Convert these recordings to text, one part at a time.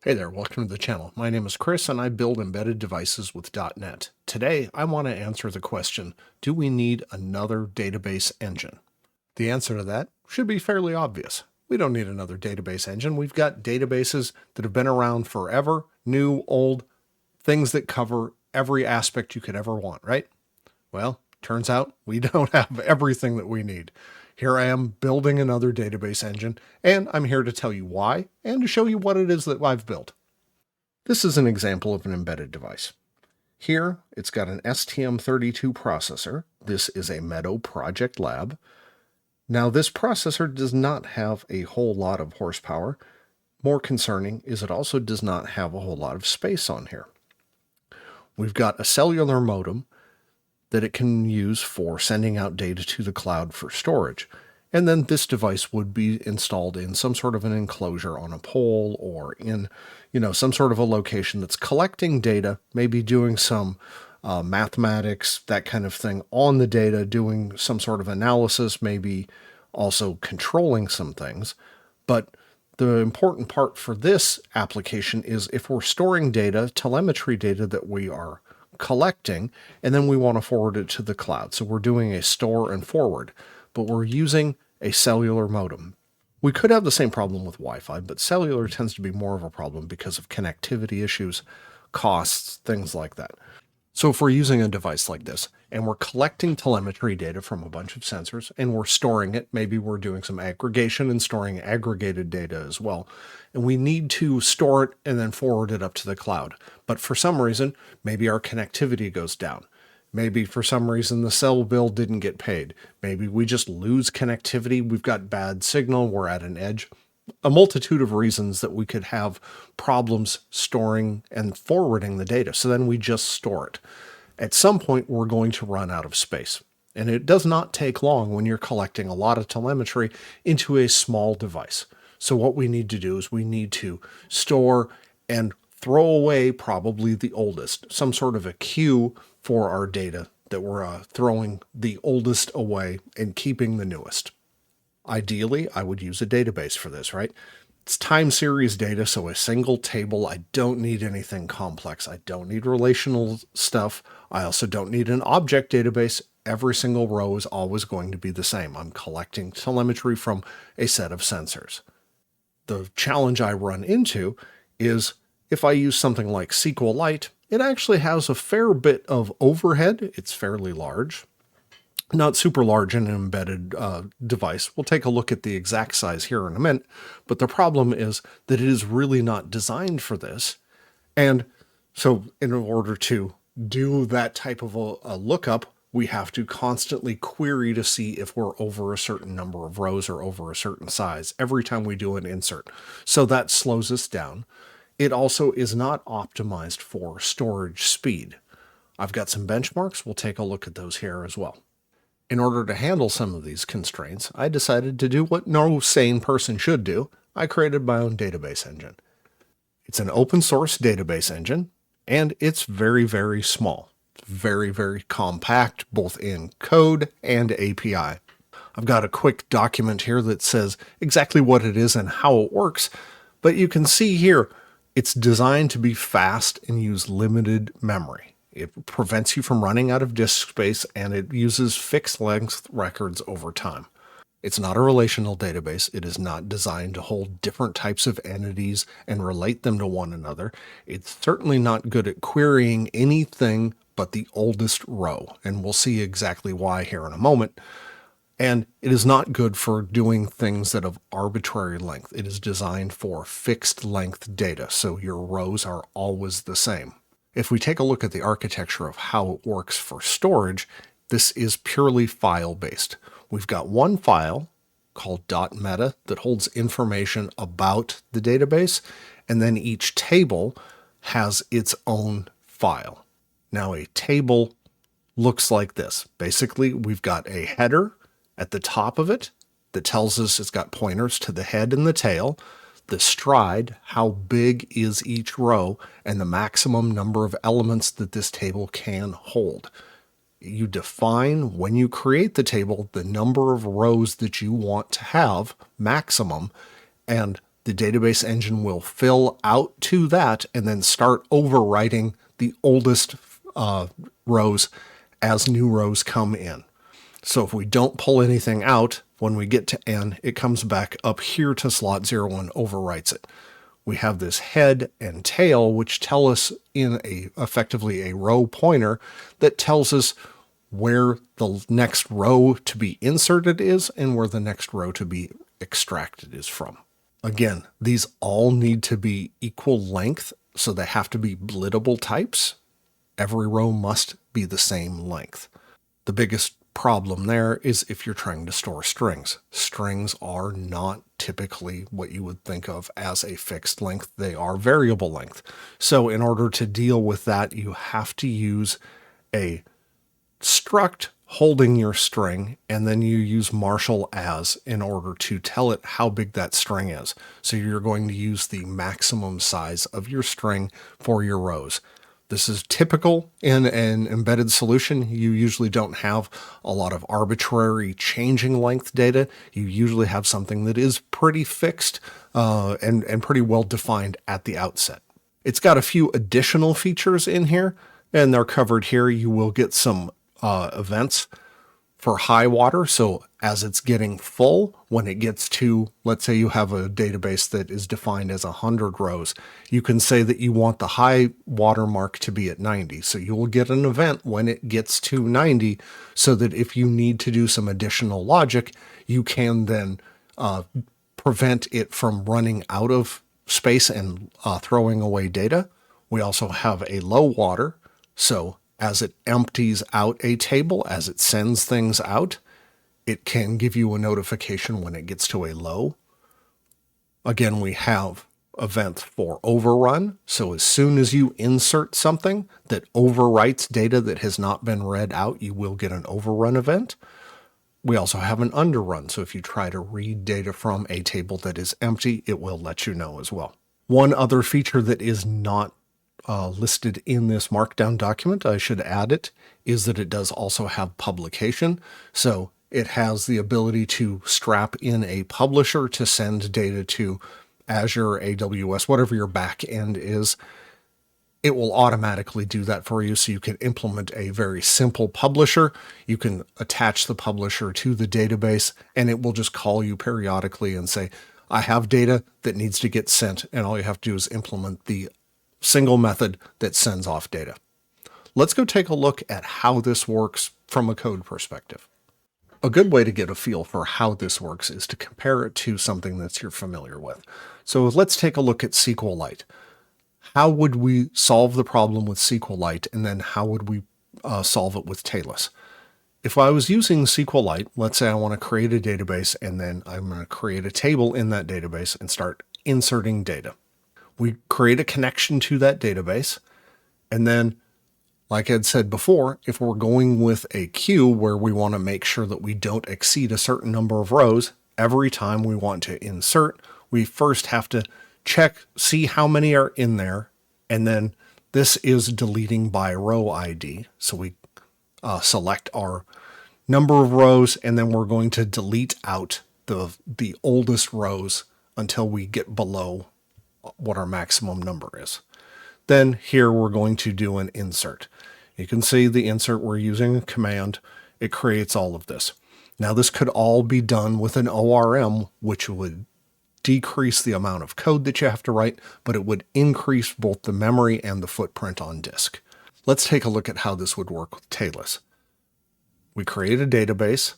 Hey there, welcome to the channel. My name is Chris and I build embedded devices with .NET. Today, I want to answer the question, do we need another database engine? The answer to that should be fairly obvious. We don't need another database engine. We've got databases that have been around forever, new, old, things that cover every aspect you could ever want, right? Well, turns out we don't have everything that we need. Here I am building another database engine, and I'm here to tell you why and to show you what it is that I've built. This is an example of an embedded device. Here, it's got an STM32 processor. This is a Meadow Project Lab. Now, this processor does not have a whole lot of horsepower. More concerning is it also does not have a whole lot of space on here. We've got a cellular modem that it can use for sending out data to the cloud for storage. And then this device would be installed in some sort of an enclosure on a pole or in, some sort of a location that's collecting data, maybe doing some mathematics, that kind of thing on the data, doing some sort of analysis, maybe also controlling some things. But the important part for this application is if we're storing data, telemetry data that we are collecting, and then we want to forward it to the cloud. So we're doing a store and forward, but we're using a cellular modem. We could have the same problem with Wi-Fi, but cellular tends to be more of a problem because of connectivity issues, costs, things like that. So if we're using a device like this and we're collecting telemetry data from a bunch of sensors and we're storing it, maybe we're doing some aggregation and storing aggregated data as well, and we need to store it and then forward it up to the cloud. But for some reason, maybe our connectivity goes down. Maybe for some reason the cell bill didn't get paid. Maybe we just lose connectivity. We've got bad signal. We're at an edge. A multitude of reasons that we could have problems storing and forwarding the data. So then we just store it. At some point, we're going to run out of space. And it does not take long when you're collecting a lot of telemetry into a small device. So what we need to do is we need to store and throw away probably the oldest, some sort of a queue for our data that we're throwing the oldest away and keeping the newest. Ideally, I would use a database for this, right? It's time series data, so a single table. I don't need anything complex. I don't need relational stuff. I also don't need an object database. Every single row is always going to be the same. I'm collecting telemetry from a set of sensors. The challenge I run into is if I use something like SQLite, it actually has a fair bit of overhead. It's fairly large. Not super large in an embedded device. We'll take a look at the exact size here in a minute, but the problem is that it is really not designed for this. And so in order to do that type of a lookup, we have to constantly query to see if we're over a certain number of rows or over a certain size every time we do an insert. So that slows us down. It also is not optimized for storage speed. I've got some benchmarks. We'll take a look at those here as well. In order to handle some of these constraints, I decided to do what no sane person should do. I created my own database engine. It's an open source database engine, and it's very, very small. It's very, very compact, both in code and API. I've got a quick document here that says exactly what it is and how it works, but you can see here, it's designed to be fast and use limited memory. It prevents you from running out of disk space, and it uses fixed length records over time. It's not a relational database. It is not designed to hold different types of entities and relate them to one another. It's certainly not good at querying anything but the oldest row, and we'll see exactly why here in a moment. And it is not good for doing things that have arbitrary length. It is designed for fixed length data, so your rows are always the same. If we take a look at the architecture of how it works for storage, this is purely file-based. We've got one file called .meta that holds information about the database, and then each table has its own file. Now, a table looks like this. Basically, we've got a header at the top of it that tells us it's got pointers to the head and the tail, the stride, how big is each row, and the maximum number of elements that this table can hold. You define, when you create the table, the number of rows that you want to have, maximum, and the database engine will fill out to that and then start overwriting the oldest rows as new rows come in. So if we don't pull anything out, when we get to N, it comes back up here to slot 0 and overwrites it. We have this head and tail, which tell us in effectively a row pointer that tells us where the next row to be inserted is and where the next row to be extracted is from. Again, these all need to be equal length, so they have to be blittable types. Every row must be the same length. The biggest problem there is if you're trying to store strings. Strings are not typically what you would think of as a fixed length. They are variable length. So in order to deal with that, you have to use a struct holding your string, and then you use Marshall as in order to tell it how big that string is. So you're going to use the maximum size of your string for your rows. This is typical in an embedded solution. You usually don't have a lot of arbitrary changing length data. You usually have something that is pretty fixed and pretty well defined at the outset. It's got a few additional features in here, and they're covered here. You will get some events for high water. So as it's getting full, when it gets to, let's say you have a database that is defined as 100 rows, you can say that you want the high water mark to be at 90. So you will get an event when it gets to 90, so that if you need to do some additional logic, you can then prevent it from running out of space and throwing away data. We also have a low water. So as it empties out a table, as it sends things out, it can give you a notification when it gets to a low. Again, we have events for overrun. So as soon as you insert something that overwrites data that has not been read out, you will get an overrun event. We also have an underrun. So if you try to read data from a table that is empty, it will let you know as well. One other feature that is not listed in this markdown document, I should add it, is that it does also have publication. So it has the ability to strap in a publisher to send data to Azure, AWS, whatever your back end is. It will automatically do that for you. So you can implement a very simple publisher. You can attach the publisher to the database, and it will just call you periodically and say, I have data that needs to get sent. And all you have to do is implement the single method that sends off data. Let's go take a look at how this works from a code perspective. A good way to get a feel for how this works is to compare it to something that you're familiar with. So let's take a look at SQLite. How would we solve the problem with SQLite, and then how would we solve it with Talus? If I was using SQLite, let's say I want to create a database, and then I'm going to create a table in that database and start inserting data. We create a connection to that database, and then, like I'd said before, if we're going with a queue where we want to make sure that we don't exceed a certain number of rows, every time we want to insert, we first have to check, see how many are in there, and then this is deleting by row ID. So we select our number of rows, and then we're going to delete out the oldest rows until we get below what our maximum number is. Then here we're going to do an insert. You can see the insert, we're using a command. It creates all of this. Now this could all be done with an ORM, which would decrease the amount of code that you have to write, but it would increase both the memory and the footprint on disk. Let's take a look at how this would work with Talus. We create a database.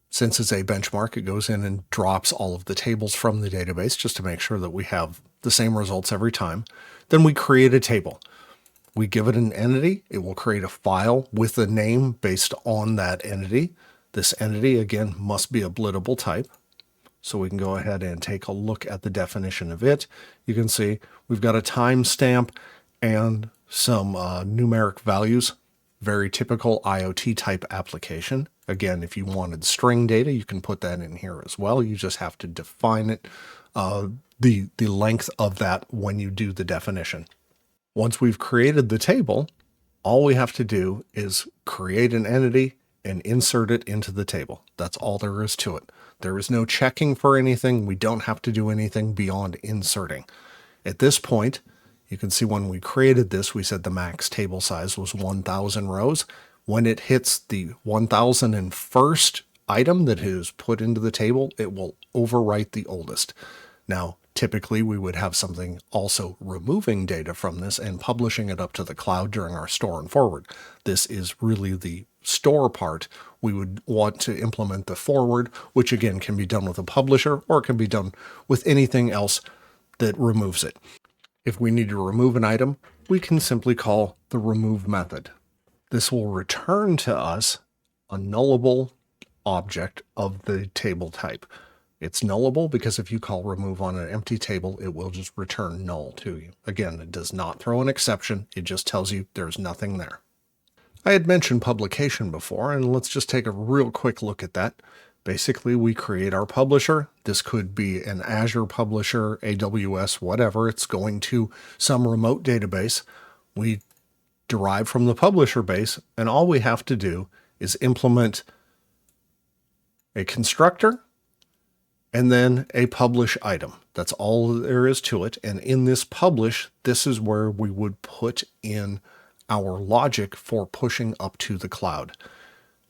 Since it's a benchmark, it goes in and drops all of the tables from the database just to make sure that we have the same results every time. Then we create a table. We give it an entity. It will create a file with a name based on that entity. This entity, again, must be a blittable type. So we can go ahead and take a look at the definition of it. You can see we've got a timestamp and some numeric values. Very typical IoT type application. Again, if you wanted string data, you can put that in here as well. You just have to define it, the length of that when you do the definition. Once we've created the table, all we have to do is create an entity and insert it into the table. That's all there is to it. There is no checking for anything. We don't have to do anything beyond inserting. At this point, you can see when we created this, we said the max table size was 1,000 rows. When it hits the 1,001st item that is put into the table, it will overwrite the oldest. Now, typically we would have something also removing data from this and publishing it up to the cloud during our store and forward. This is really the store part. We would want to implement the forward, which again can be done with a publisher or it can be done with anything else that removes it. If we need to remove an item, we can simply call the remove method. This will return to us a nullable object of the table type. It's nullable because if you call remove on an empty table, it will just return null to you. Again, it does not throw an exception. It just tells you there's nothing there. I had mentioned publication before, and let's just take a real quick look at that. Basically, we create our publisher. This could be an Azure publisher, AWS, whatever. It's going to some remote database. We derive from the publisher base, and all we have to do is implement a constructor and then a publish item. That's all there is to it. And in this publish, this is where we would put in our logic for pushing up to the cloud.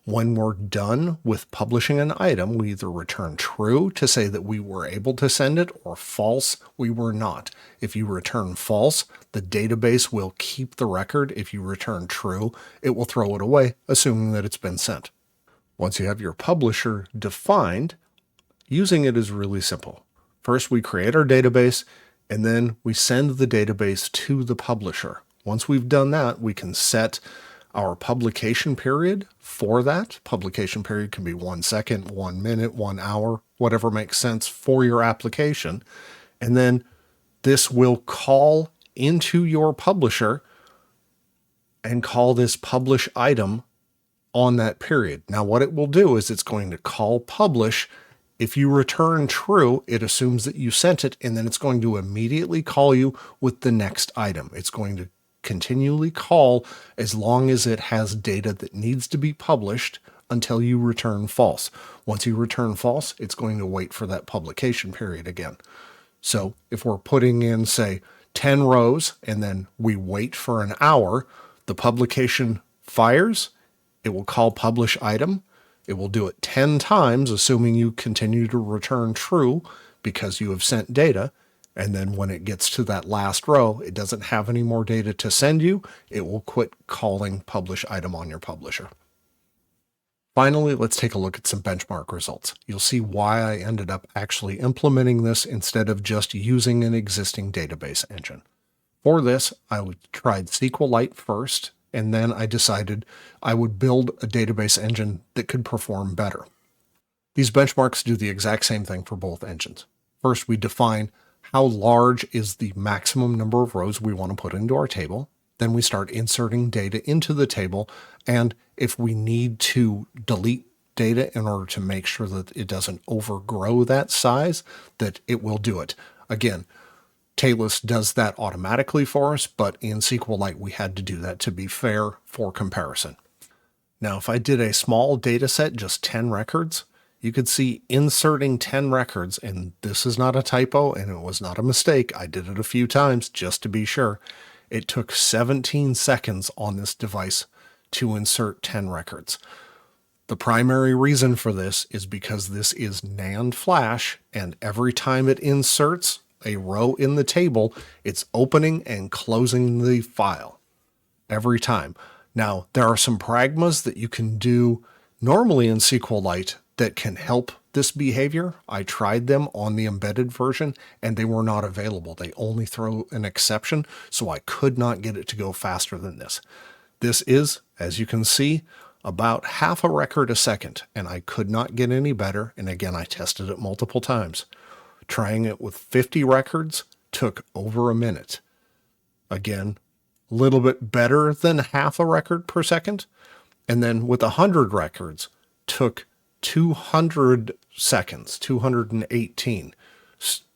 When we're done with publishing an item, we either return true to say that we were able to send it or false, we were not. If you return false, the database will keep the record. If you return true, it will throw it away, assuming that it's been sent. Once you have your publisher defined, using it is really simple. First, we create our database, and then we send the database to the publisher. Once we've done that, we can set our publication period for that. Publication period can be 1 second, 1 minute, 1 hour, whatever makes sense for your application. And then this will call into your publisher and call this publish item on that period. Now, what it will do is it's going to call publish. If you return true, it assumes that you sent it, and then it's going to immediately call you with the next item. It's going to continually call as long as it has data that needs to be published until you return false. Once you return false, it's going to wait for that publication period again. So if we're putting in, say, 10 rows and then we wait for an hour, the publication fires, it will call publish item. It will do it 10 times, assuming you continue to return true because you have sent data. And then when it gets to that last row, it doesn't have any more data to send you. It will quit calling publish item on your publisher. Finally, let's take a look at some benchmark results. You'll see why I ended up actually implementing this instead of just using an existing database engine. For this, I tried SQLite first, and then I decided I would build a database engine that could perform better. These benchmarks do the exact same thing for both engines. First, we define how large is the maximum number of rows we want to put into our table. Then we start inserting data into the table. And if we need to delete data in order to make sure that it doesn't overgrow that size, that it will do it. Again, Talus does that automatically for us, but in SQLite, we had to do that to be fair for comparison. Now, if I did a small data set, just 10 records, you could see inserting 10 records, and this is not a typo, and it was not a mistake. I did it a few times just to be sure. It took 17 seconds on this device to insert 10 records. The primary reason for this is because this is NAND flash, and every time it inserts a row in the table, it's opening and closing the file every time. Now, there are some pragmas that you can do normally in SQLite that can help this behavior. I tried them on the embedded version and they were not available. They only throw an exception, so I could not get it to go faster than this. This is, as you can see, about half a record a second, and I could not get any better. And again, I tested it multiple times. Trying it with 50 records took over a minute. Again, a little bit better than half a record per second. And then with 100 records, took 200 seconds, 218.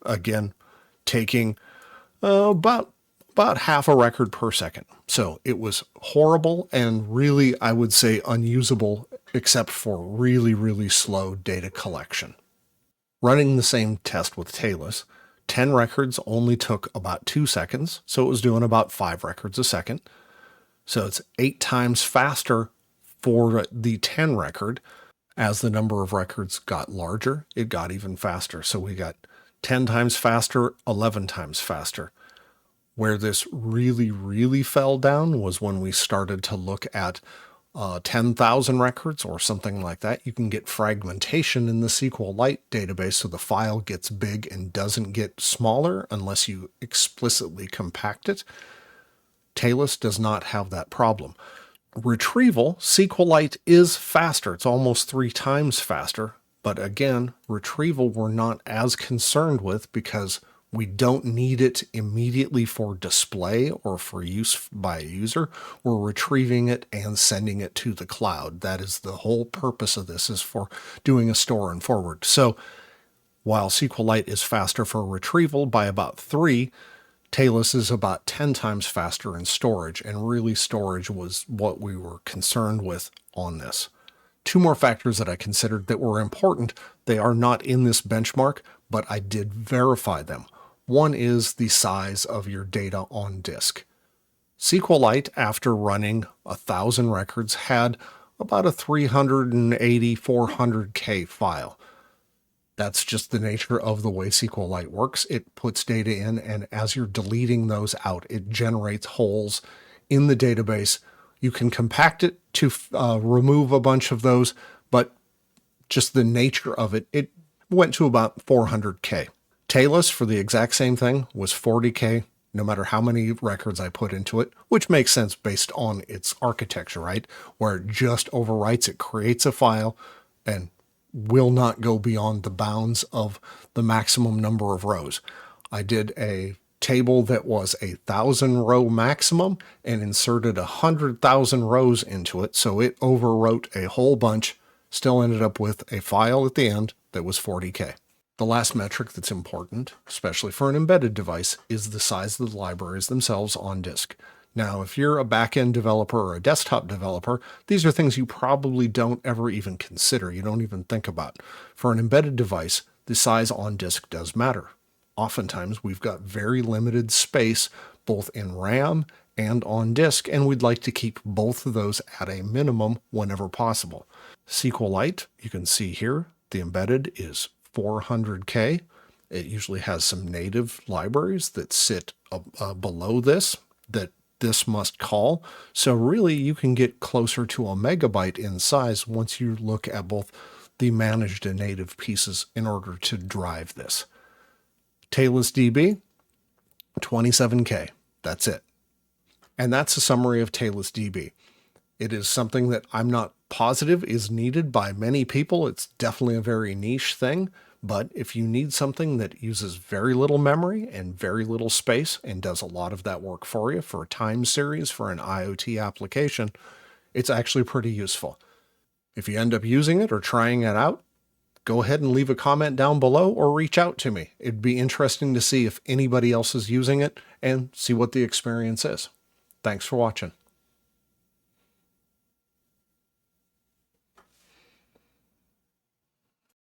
Again, taking about half a record per second. So it was horrible and really, I would say, unusable, except for really, really slow data collection. Running the same test with Talus, 10 records only took about 2 seconds, so it was doing about 5 records a second. So it's 8 times faster for the 10 record. As the number of records got larger, it got even faster. So we got 10 times faster, 11 times faster. Where this really, really fell down was when we started to look at 10,000 records or something like that. You can get fragmentation in the SQLite database, so the file gets big and doesn't get smaller unless you explicitly compact it. Talus does not have that problem. Retrieval, SQLite is faster. It's almost 3 times faster. But again, retrieval we're not as concerned with because we don't need it immediately for display or for use by a user. We're retrieving it and sending it to the cloud. That is the whole purpose of this, is for doing a store and forward. So while SQLite is faster for retrieval by about 3, Talus is about 10 times faster in storage, and really storage was what we were concerned with on this. 2 more factors that I considered that were important. They are not in this benchmark, but I did verify them. One is the size of your data on disk. SQLite, after running 1,000 records, had about a 380, 400K file. That's just the nature of the way SQLite works. It puts data in, and as you're deleting those out, it generates holes in the database. You can compact it to remove a bunch of those, but just the nature of it, it went to about 400K. Talus, for the exact same thing, was 40K, no matter how many records I put into it, which makes sense based on its architecture, right? Where it just overwrites, it creates a file, and will not go beyond the bounds of the maximum number of rows. I did a table that was 1,000 row maximum and inserted 100,000 rows into it, so it overwrote a whole bunch, still ended up with a file at the end that was 40K. The last metric that's important, especially for an embedded device, is the size of the libraries themselves on disk. Now, if you're a back-end developer or a desktop developer, these are things you probably don't ever even consider. You don't even think about. For an embedded device, the size on disk does matter. Oftentimes, we've got very limited space, both in RAM and on disk, and we'd like to keep both of those at a minimum whenever possible. SQLite, you can see here, the embedded is 400K. It usually has some native libraries that sit below this, that this must call. So really you can get closer to a megabyte in size once you look at both the managed and native pieces in order to drive this. TalusDB, 27K. That's it. And that's a summary of TalusDB. It is something that I'm not positive is needed by many people. It's definitely a very niche thing. But if you need something that uses very little memory and very little space and does a lot of that work for you for a time series for an IoT application, it's actually pretty useful. If you end up using it or trying it out, go ahead and leave a comment down below or reach out to me. It'd be interesting to see if anybody else is using it and see what the experience is. Thanks for watching.